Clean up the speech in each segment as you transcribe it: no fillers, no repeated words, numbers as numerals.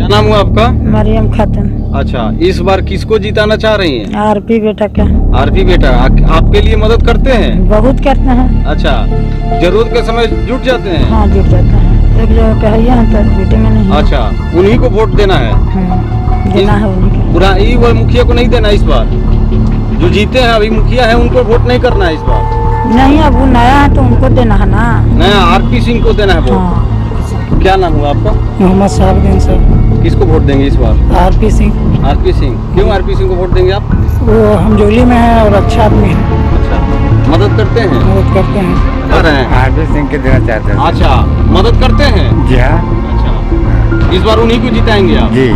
क्या नाम हुआ आपका? मरियम खातून। अच्छा, इस बार किसको जिताना चाह रही हैं? आरपी बेटा का। आरपी बेटा आपके लिए मदद करते हैं? बहुत करते हैं। अच्छा, जरूरत के समय जुट जाते हैं? हाँ, जुट जाते हैं। एक जगह कहिए ना तो बेटे में नहीं। अच्छा, उन्हीं को वोट देना है? देना है उन्हीं को। पूरा ये वो मुखिया को नहीं देना इस बार? जो जीते हैं अभी मुखिया है उनको वोट नहीं करना है इस बार? नहीं, अब वो नया है तो उनको देना है ना। नया आरपी सिंह को देना है वोट। हाँ। क्या नाम हुआ आपका? मोहम्मद साहब सर। किसको वोट देंगे इस बार? आरपी सिंह। आरपी सिंह, क्यों आरपी सिंह को वोट देंगे आप? वो हमजोली में है और अच्छा आदमी है। अच्छा, मदद करते हैं? मदद करते हैं। कर रहे हैं? आरपी सिंह के देना चाहते हैं। अच्छा, मदद करते हैं? जी हाँ। अच्छा, इस बार उन्हीं को जिताएंगे आप? जी।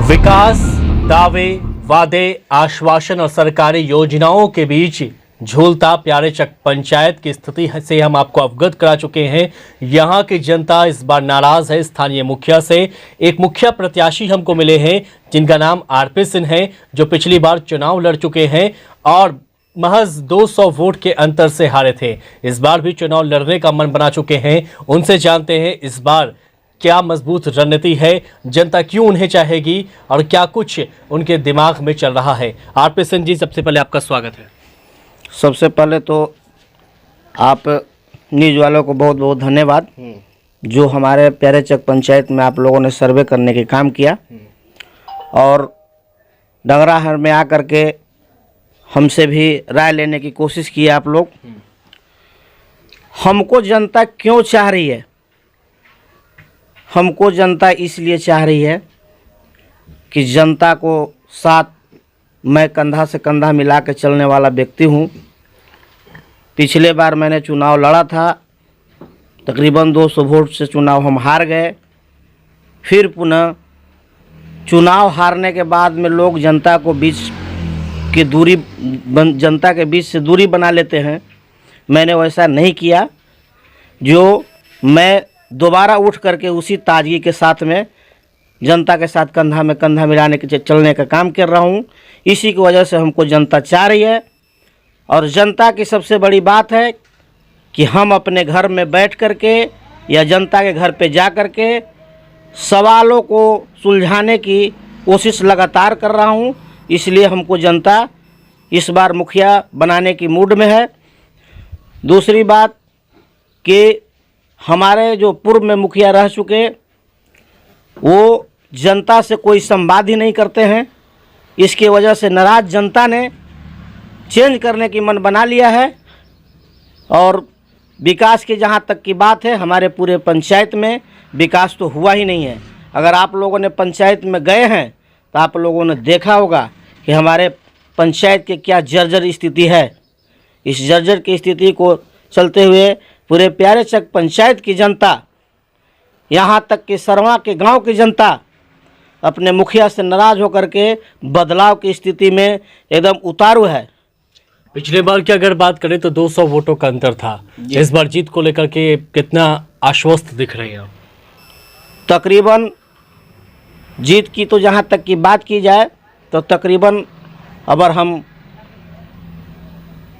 विकास, दावे, वादे, आश्वासन और सरकारी योजनाओं के बीच झूलता प्यारेचक पंचायत की स्थिति से हम आपको अवगत करा चुके हैं। यहां की जनता इस बार नाराज है स्थानीय मुखिया से। एक मुखिया प्रत्याशी हमको मिले हैं जिनका नाम आरपी सिंह है, जो पिछली बार चुनाव लड़ चुके हैं और महज 200 वोट के अंतर से हारे थे। इस बार भी चुनाव लड़ने का मन बना चुके हैं। उनसे जानते हैं इस बार क्या मजबूत रणनीति है, जनता क्यों उन्हें चाहेगी और क्या कुछ उनके दिमाग में चल रहा है। आरपी सिंह जी, सबसे पहले आपका स्वागत है। सबसे पहले तो आप न्यूज़ वालों को बहुत बहुत धन्यवाद, जो हमारे प्यारेचक पंचायत में आप लोगों ने सर्वे करने के काम किया और डंगराहर में आकर के हमसे भी राय लेने की कोशिश की आप लोग। हमको जनता क्यों चाह रही है? हमको जनता इसलिए चाह रही है कि जनता को साथ मैं कंधा से कंधा मिला के चलने वाला व्यक्ति हूँ। पिछले बार मैंने चुनाव लड़ा था, तकरीबन 200 वोट से चुनाव हम हार गए। फिर पुनः चुनाव हारने के बाद में लोग जनता के बीच से दूरी बना लेते हैं। मैंने वैसा नहीं किया। जो मैं दोबारा उठ करके उसी ताजगी के साथ में जनता के साथ कंधा में कंधा मिलाने के चलने का काम कर रहा हूँ। इसी की वजह से हमको जनता चाह रही है। और जनता की सबसे बड़ी बात है कि हम अपने घर में बैठ करके या जनता के घर पे जा करके सवालों को सुलझाने की कोशिश लगातार कर रहा हूँ। इसलिए हमको जनता इस बार मुखिया बनाने की मूड में है। दूसरी बात कि हमारे जो पूर्व में मुखिया रह चुके, वो जनता से कोई संवाद ही नहीं करते हैं। इसकी वजह से नाराज जनता ने चेंज करने की मन बना लिया है। और विकास की जहाँ तक की बात है, हमारे पूरे पंचायत में विकास तो हुआ ही नहीं है। अगर आप लोगों ने पंचायत में गए हैं तो आप लोगों ने देखा होगा कि हमारे पंचायत की क्या जर्जर स्थिति है। इस जर्जर की स्थिति को चलते हुए पूरे प्यारेचक पंचायत की जनता, यहाँ तक कि सरवा के गांव की जनता अपने मुखिया से नाराज होकर के बदलाव की स्थिति में एकदम उतारू है। पिछले बार की अगर बात करें तो 200 वोटों का अंतर था। इस बार जीत को लेकर के कितना आश्वस्त दिख रहे हैं? तकरीबन जीत की तो जहाँ तक की बात की जाए तो तकरीबन अगर हम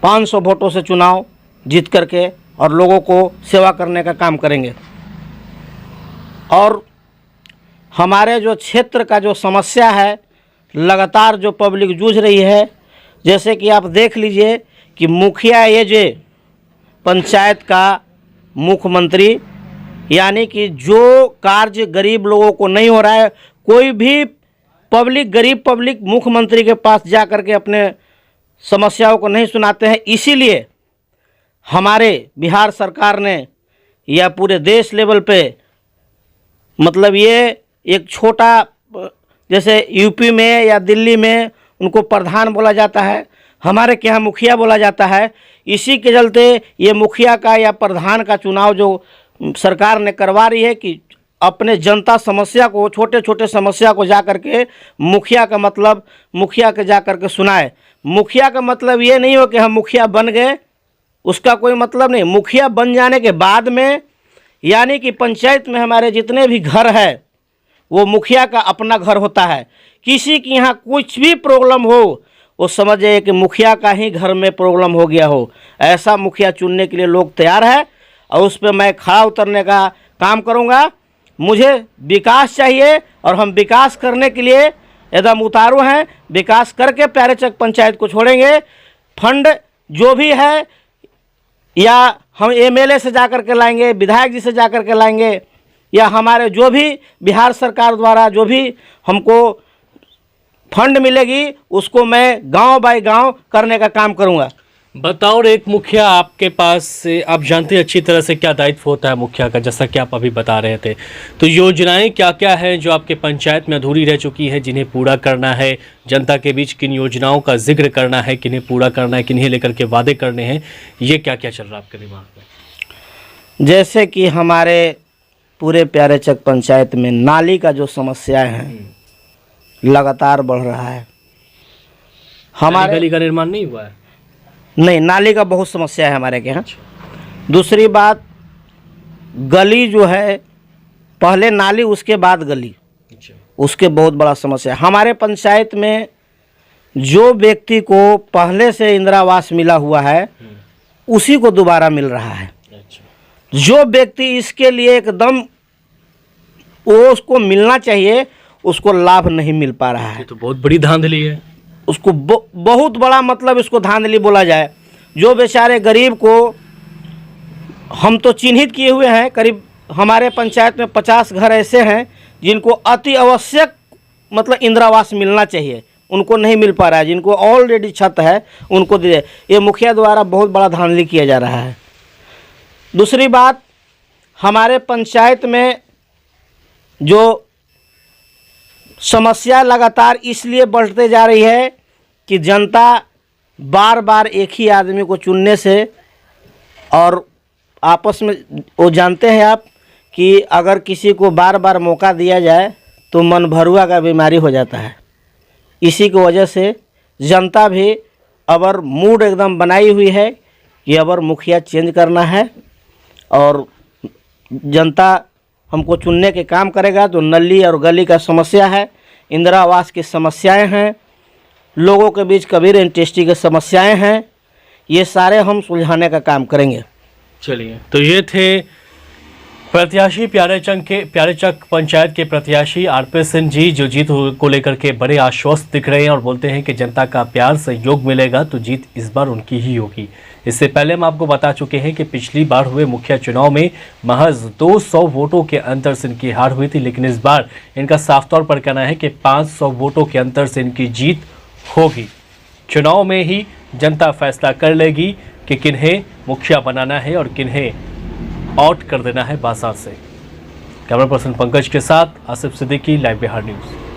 500 वोटों से चुनाव जीत करके और लोगों को सेवा करने का काम करेंगे। और हमारे जो क्षेत्र का जो समस्या है, लगातार जो पब्लिक जूझ रही है, जैसे कि आप देख लीजिए कि मुखिया ये जो पंचायत का मुख्यमंत्री, यानी कि जो कार्य गरीब लोगों को नहीं हो रहा है, कोई भी गरीब पब्लिक मुख्यमंत्री के पास जा कर के अपने समस्याओं को नहीं सुनाते हैं। इसीलिए हमारे बिहार सरकार ने या पूरे देश लेवल पे, मतलब ये एक छोटा, जैसे यूपी में या दिल्ली में उनको प्रधान बोला जाता है, हमारे के यहाँ मुखिया बोला जाता है। इसी के चलते ये मुखिया का या प्रधान का चुनाव जो सरकार ने करवा रही है कि अपने जनता समस्या को, छोटे छोटे समस्या को जा कर के मुखिया का मतलब मुखिया के जा कर के सुनाए। मुखिया का मतलब ये नहीं हो कि हम मुखिया बन गए, उसका कोई मतलब नहीं। मुखिया बन जाने के बाद में, यानी कि पंचायत में हमारे जितने भी घर है वो मुखिया का अपना घर होता है। किसी के यहाँ कुछ भी प्रॉब्लम हो, वो समझ जाइए कि मुखिया का ही घर में प्रॉब्लम हो गया हो। ऐसा मुखिया चुनने के लिए लोग तैयार है और उस पर मैं खड़ा उतरने का काम करूँगा। मुझे विकास चाहिए और हम विकास करने के लिए एकदम उतारू हैं। विकास करके प्यारेचक पंचायत को छोड़ेंगे। फंड जो भी है या हम एमएलए से जाकर के लाएंगे, विधायक जी से जाकर के लाएंगे, या हमारे जो भी बिहार सरकार द्वारा जो भी हमको फंड मिलेगी उसको मैं गांव बाय गांव करने का काम करूंगा। बताओ एक मुखिया आपके पास से, आप जानते हैं अच्छी तरह से क्या दायित्व होता है मुखिया का, जैसा कि आप अभी बता रहे थे। तो योजनाएं क्या क्या हैं जो आपके पंचायत में अधूरी रह चुकी है, जिन्हें पूरा करना है, जनता के बीच किन योजनाओं का जिक्र करना है, किन्हें पूरा करना है, किन्हें लेकर के वादे करने हैं, ये क्या क्या चल रहा है आपके दिमाग में? जैसे कि हमारे पूरे प्यारेचक पंचायत में नाली का जो समस्याएं हैं लगातार बढ़ रहा है। हमारे गली का निर्माण नहीं हुआ है? नहीं, नाली का बहुत समस्या है हमारे के यहाँ। दूसरी बात, गली जो है, पहले नाली उसके बाद गली, उसके बहुत बड़ा समस्या है। हमारे पंचायत में जो व्यक्ति को पहले से इंदिरा आवास मिला हुआ है उसी को दोबारा मिल रहा है। जो व्यक्ति इसके लिए एकदम वो उसको मिलना चाहिए उसको लाभ नहीं मिल पा रहा है। ये तो बहुत बड़ी धांधली है। उसको बहुत बड़ा, मतलब इसको धांधली बोला जाए। जो बेचारे गरीब को हम तो चिन्हित किए हुए हैं, करीब हमारे पंचायत में 50 घर ऐसे हैं जिनको अति आवश्यक मतलब इंदिरा आवास मिलना चाहिए, उनको नहीं मिल पा रहा है। जिनको ऑलरेडी छत है उनको दे, ये मुखिया द्वारा बहुत बड़ा धांधली किया जा रहा है। दूसरी बात, हमारे पंचायत में जो समस्या लगातार इसलिए बढ़ते जा रही है कि जनता बार बार एक ही आदमी को चुनने से, और आपस में वो जानते हैं आप कि अगर किसी को बार बार मौका दिया जाए तो मन भरुआ का बीमारी हो जाता है। इसी की वजह से जनता भी अबर मूड एकदम बनाई हुई है कि अबर मुखिया चेंज करना है और जनता हमको चुनने के काम करेगा। तो नली और गली का समस्या है, इंदिरा आवास की समस्याएं हैं, लोगों के बीच कबीर इंडस्ट्री की समस्याएं हैं, ये सारे हम सुलझाने का काम करेंगे। चलिए, तो ये थे प्रत्याशी प्यारेचक पंचायत के प्रत्याशी आरपी सिंह जी, जो जीत को लेकर के बड़े आश्वस्त दिख रहे हैं और बोलते हैं कि जनता का प्यार सहयोग मिलेगा तो जीत इस बार उनकी ही होगी। इससे पहले हम आपको बता चुके हैं कि पिछली बार हुए मुखिया चुनाव में महज 200 वोटों के अंतर से इनकी हार हुई थी, लेकिन इस बार इनका साफ तौर पर कहना है कि 500 वोटों के अंतर से इनकी जीत होगी। चुनाव में ही जनता फैसला कर लेगी कि किन्हें मुखिया बनाना है और किन्हें आउट कर देना है बाजार से। कैमरा पर्सन पंकज के साथ आसिफ सिद्दीकी, लाइव बिहार न्यूज़।